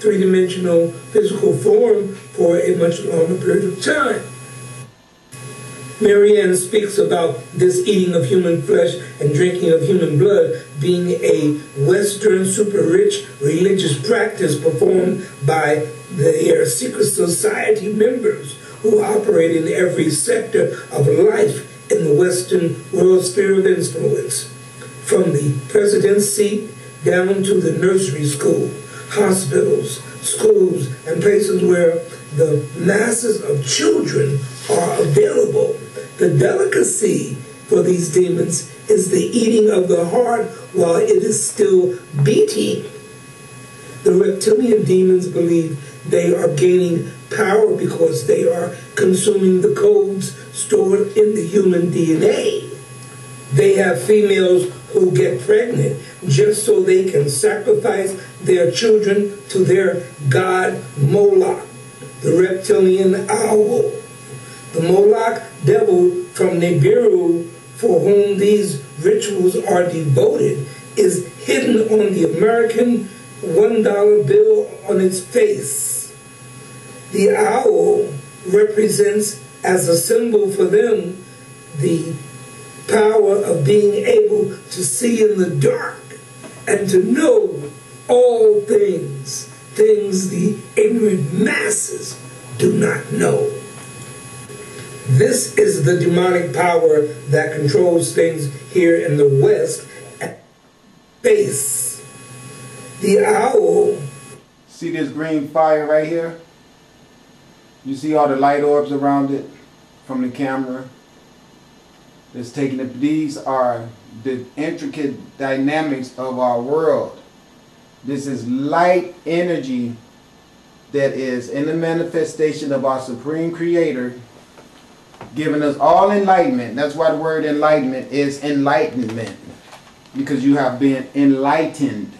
three-dimensional physical form for a much longer period of time. Marianne speaks about this eating of human flesh and drinking of human blood being a Western super-rich religious practice performed by their secret society members who operate in every sector of life in the Western world sphere of influence, from the president's seat down to the nursery school, hospitals, schools, and places where the masses of children are available. The delicacy for these demons is the eating of the heart while it is still beating. The reptilian demons believe they are gaining power because they are consuming the codes stored in the human DNA. They have females who get pregnant just so they can sacrifice their children to their god Moloch, the reptilian owl. The Moloch devil from Nibiru, for whom these rituals are devoted, is hidden on the American $1 bill on its face. The owl represents, as a symbol for them, the power of being able to see in the dark and to know all things, things the ignorant masses do not know. This is the demonic power that controls things here in the West at base. The owl. See this green fire right here? You see all the light orbs around it from the camera? It's taking it. These are the intricate dynamics of our world. This is light energy that is in the manifestation of our Supreme Creator, giving us all enlightenment. That's why the word enlightenment is enlightenment, because you have been enlightened.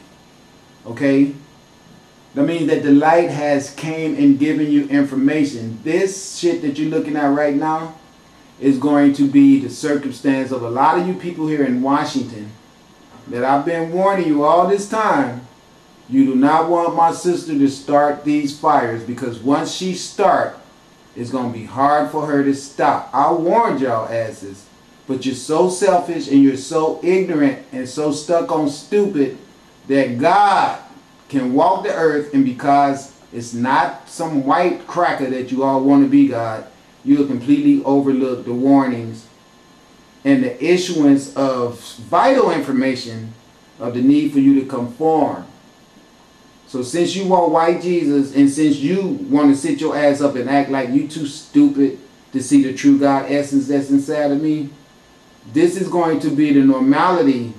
Okay? That means that the light has came and given you information. This shit that you're looking at right now is going to be the circumstance of a lot of you people here in Washington that I've been warning you all this time. You do not want my sister to start these fires, because once she starts, it's going to be hard for her to stop. I warned y'all asses, but you're so selfish and you're so ignorant and so stuck on stupid that God can walk the earth, and because it's not some white cracker that you all want to be, God, you'll completely overlook the warnings and the issuance of vital information of the need for you to conform. So since you want white Jesus, and since you want to sit your ass up and act like you too stupid to see the true God essence that's inside of me, this is going to be the normality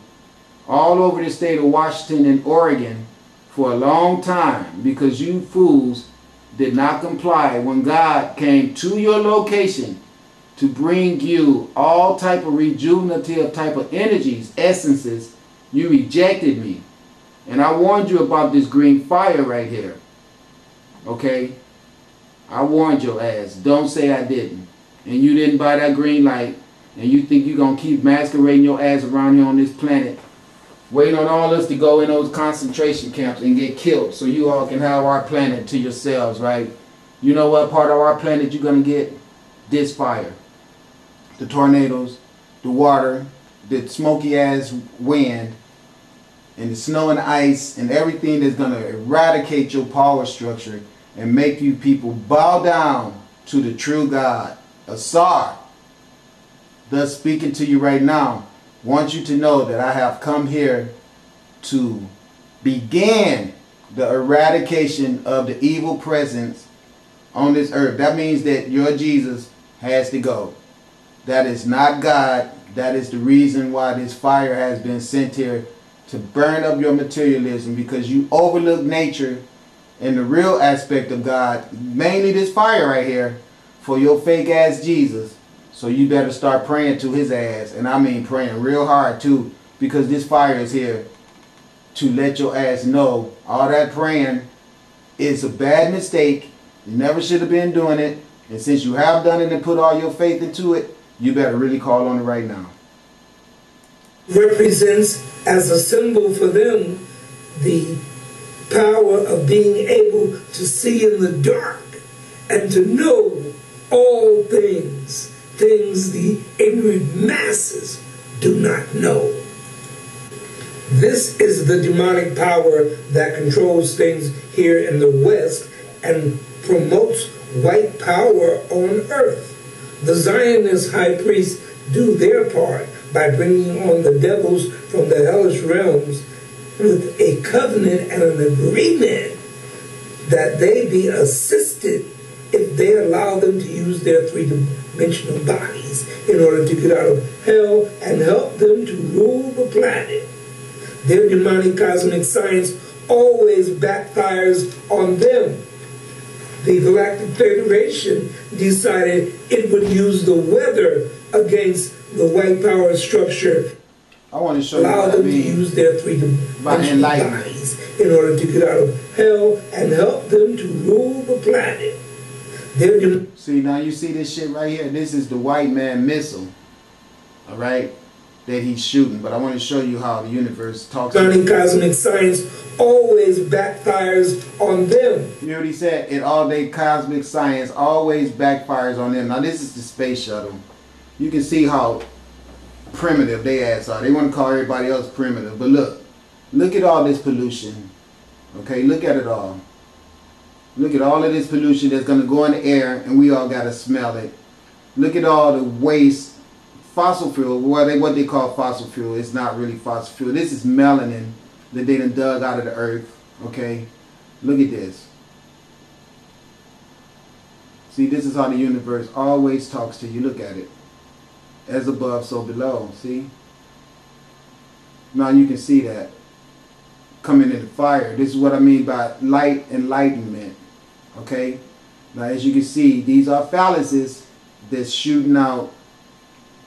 all over the state of Washington and Oregon for a long time, because you fools did not comply when God came to your location to bring you all type of rejuvenative type of energies, essences. You rejected me. And I warned you about this green fire right here. Okay? I warned your ass. Don't say I didn't. And you didn't buy that green light. And you think you're going to keep masquerading your ass around here on this planet, waiting on all us to go in those concentration camps and get killed so you all can have our planet to yourselves, right? You know what part of our planet you're going to get? This fire. The tornadoes, the water, the smoky ass wind, and the snow and ice, and everything that's going to eradicate your power structure and make you people bow down to the true God. Asar, thus speaking to you right now, want you to know that I have come here to begin the eradication of the evil presence on this earth. That means that your Jesus has to go. That is not God. That is the reason why this fire has been sent here, to burn up your materialism, because you overlook nature and the real aspect of God, mainly this fire right here, for your fake ass Jesus. So you better start praying to his ass, and I mean praying real hard too, because this fire is here to let your ass know all that praying is a bad mistake. You never should have been doing it, and since you have done it and put all your faith into it, you better really call on it right now. Represents, as a symbol for them, the power of being able to see in the dark and to know all things, things the ignorant masses do not know. This is the demonic power that controls things here in the West and promotes white power on earth. The Zionist high priests do their part by bringing on the devils from the hellish realms with a covenant and an agreement that they be assisted if they allow them to use their three-dimensional bodies in order to get out of hell and help them to rule the planet. Their demonic cosmic science always backfires on them. The Galactic Federation decided it would use the weather against the white power structure. I want to show you allow what them I mean to use their three-dimensional bodies in order to get out of hell and help them to rule the planet. See, now you see this shit right here? This is the white man missile, all right, that he's shooting. But I want to show you how the universe talks. Cosmic science always backfires on them. You already said it all day. Cosmic science always backfires on them. Now this is the space shuttle. You can see how primitive they ass are. They want to call everybody else primitive. But look at all this pollution. Okay, look at it all. Look at all of this pollution that's going to go in the air and we all got to smell it. Look at all the waste. Fossil fuel, what they call fossil fuel, it's not really fossil fuel. This is melanin that they done dug out of the earth. Okay, look at this. See, this is how the universe always talks to you. Look at it. As above, so below. See? Now you can see that coming in the fire. This is what I mean by light enlightenment. Okay? Now as you can see, these are phalluses that's shooting out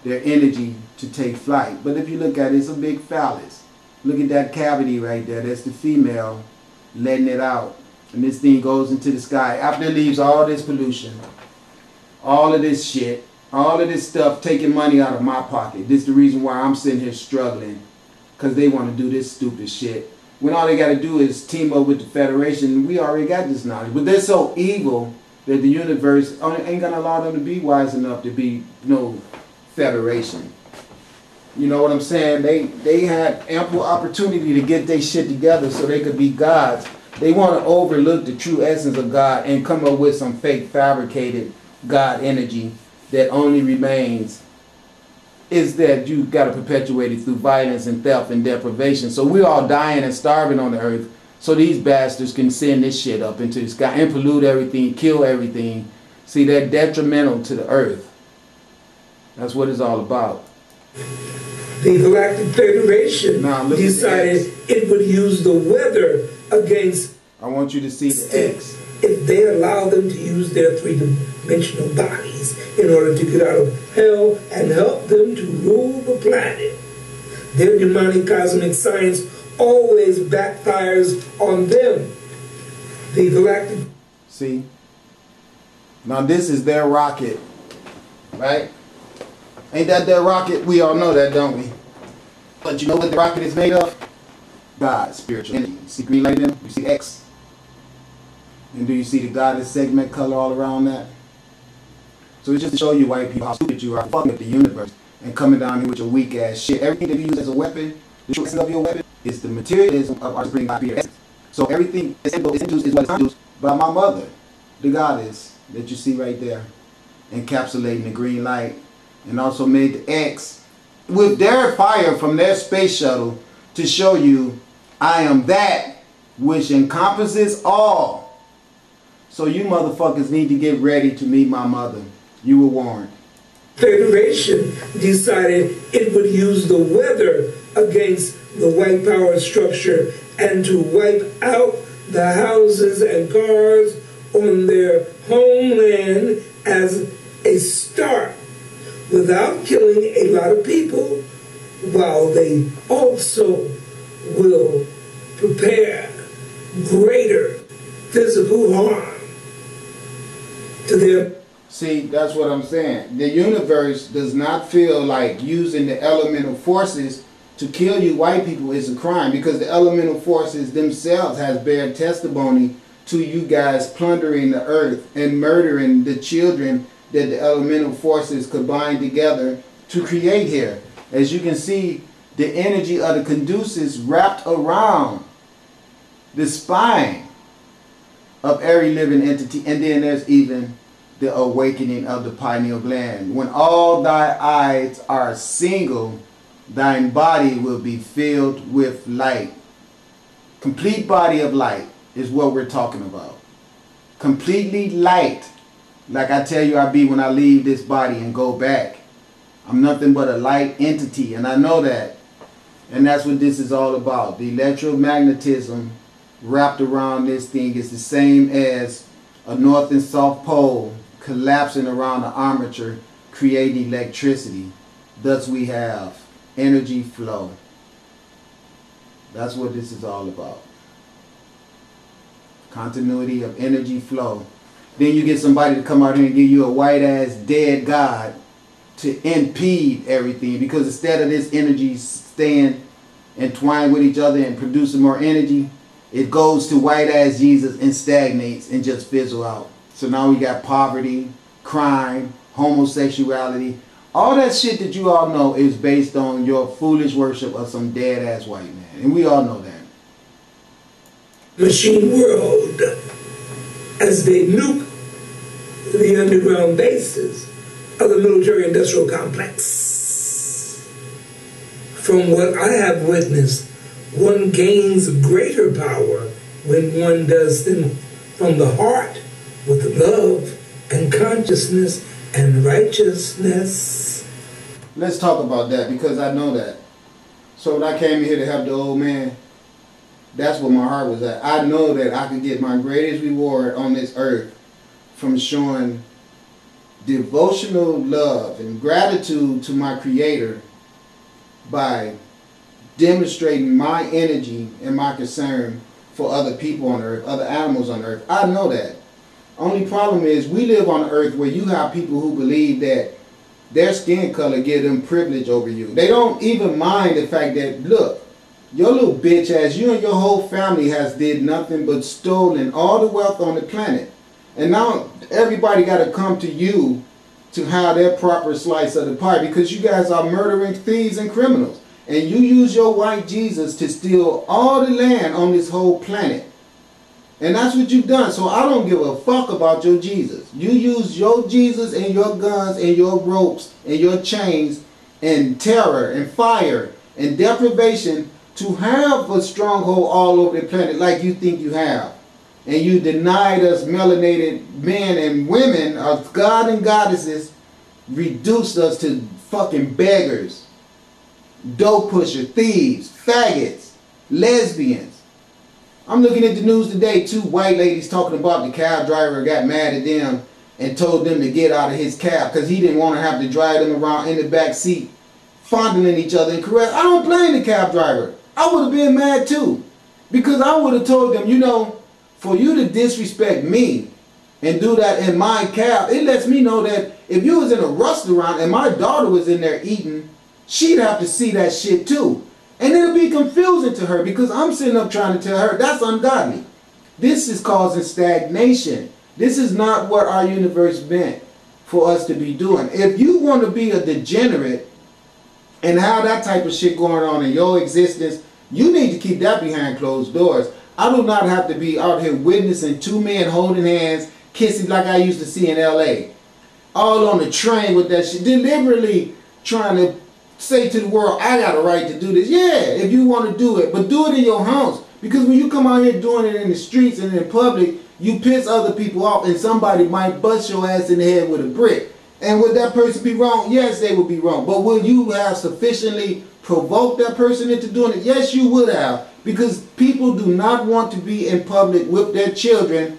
their energy to take flight. But if you look at it, it's a big phallus. Look at that cavity right there. That's the female letting it out. And this thing goes into the sky. After it leaves all this pollution, all of this shit, all of this stuff taking money out of my pocket. This is the reason why I'm sitting here struggling. Because they want to do this stupid shit. When all they got to do is team up with the Federation. We already got this knowledge. But they're so evil that the universe ain't going to allow them to be wise enough to be no Federation. You know what I'm saying? They had ample opportunity to get their shit together so they could be gods. They want to overlook the true essence of God and come up with some fake fabricated God energy that only remains is that you got to perpetuate it through violence and theft and deprivation. So we're all dying and starving on the earth so these bastards can send this shit up into the sky and pollute everything, kill everything. See, they're detrimental to the earth. That's what it's all about. The Galactic Federation decided it would use the weather against... I want you to see the X. If they allow them to use their three-dimensional bodies in order to get out of hell and help them to rule the planet. Their demonic cosmic science always backfires on them. The Galactic... See? Now this is their rocket. Right? Ain't that their rocket? We all know that, don't we? But you know what the rocket is made of? God, spiritual energy. You see green light in them? You see X? And do you see the goddess segment color all around that? So it's just to show you white people how stupid you are fucking with the universe and coming down here with your weak ass shit. Everything that you use as a weapon, the true essence of your weapon, is the materialism of our supreme God essence. So everything is induced is what is induced by my mother, the goddess that you see right there, encapsulating the green light. And also made the X with their fire from their space shuttle to show you I am that which encompasses all. So you motherfuckers need to get ready to meet my mother. You were warned. Federation decided it would use the weather against the white power structure and to wipe out the houses and cars on their homeland as a start, without killing a lot of people, while they also will prepare greater physical harm to their... See, that's what I'm saying. The universe does not feel like using the elemental forces To kill you white people is a crime, because the elemental forces themselves has bear testimony to you guys plundering the earth and murdering the children that the elemental forces combine together to create here. As you can see, the energy of the Caduceus wrapped around the spine of every living entity. And then there's even the awakening of the pineal gland. When all thy eyes are single, thine body will be filled with light. Complete body of light is what we're talking about. Completely light. Like I tell you I be when I leave this body and go back. I'm nothing but a light entity, and I know that. And that's what this is all about. The electromagnetism wrapped around this thing is the same as a north and south pole collapsing around the armature, creating electricity. Thus we have energy flow. That's what this is all about. Continuity of energy flow. Then you get somebody to come out here and give you a white ass dead God to impede everything, because instead of this energy staying entwined with each other and producing more energy, it goes to white ass Jesus and stagnates and just fizzle out. So now we got poverty, crime, homosexuality. All that shit that you all know is based on your foolish worship of some dead ass white man. And we all know that. Machine world, as they nuke the underground bases of the military industrial complex. From what I have witnessed, one gains greater power when one does them from the heart with love and consciousness and righteousness. Let's talk about that, because I know that. So when I came here to help the old man, that's where my heart was at. I know that I could get my greatest reward on this earth from showing devotional love and gratitude to my Creator by demonstrating my energy and my concern for other people on earth, other animals on earth. I know that. Only problem is we live on an earth where you have people who believe that their skin color give them privilege over you. They don't even mind the fact that, look, your little bitch ass, you and your whole family has did nothing but stolen all the wealth on the planet. And now everybody got to come to you to have their proper slice of the pie, because you guys are murdering thieves and criminals. And you use your white Jesus to steal all the land on this whole planet. And that's what you've done. So I don't give a fuck about your Jesus. You use your Jesus and your guns and your ropes and your chains and terror and fire and deprivation to have a stronghold all over the planet like you think you have. And you denied us melanated men and women of God and goddesses, reduced us to fucking beggars, dope pusher, thieves, faggots, lesbians. I'm looking at the news today, 2 white ladies talking about the cab driver got mad at them and told them to get out of his cab because he didn't want to have to drive them around in the back seat, fondling each other and caress. I don't blame the cab driver. I would have been mad too, because I would have told them, you know, for you to disrespect me and do that in my cab, it lets me know that if you was in a restaurant and my daughter was in there eating, she'd have to see that shit too. And it'll be confusing to her, because I'm sitting up trying to tell her that's ungodly. This is causing stagnation. This is not what our universe meant for us to be doing. If you want to be a degenerate and have that type of shit going on in your existence, you need to keep that behind closed doors. I do not have to be out here witnessing 2 men holding hands, kissing like I used to see in LA. All on the train with that shit, deliberately trying to say to the world, I got a right to do this. Yeah, if you want to do it, but do it in your house. Because when you come out here doing it in the streets and in public, you piss other people off, and somebody might bust your ass in the head with a brick. And would that person be wrong? Yes, they would be wrong. But will you have sufficiently provoked that person into doing it? Yes, you would have. Because people do not want to be in public with their children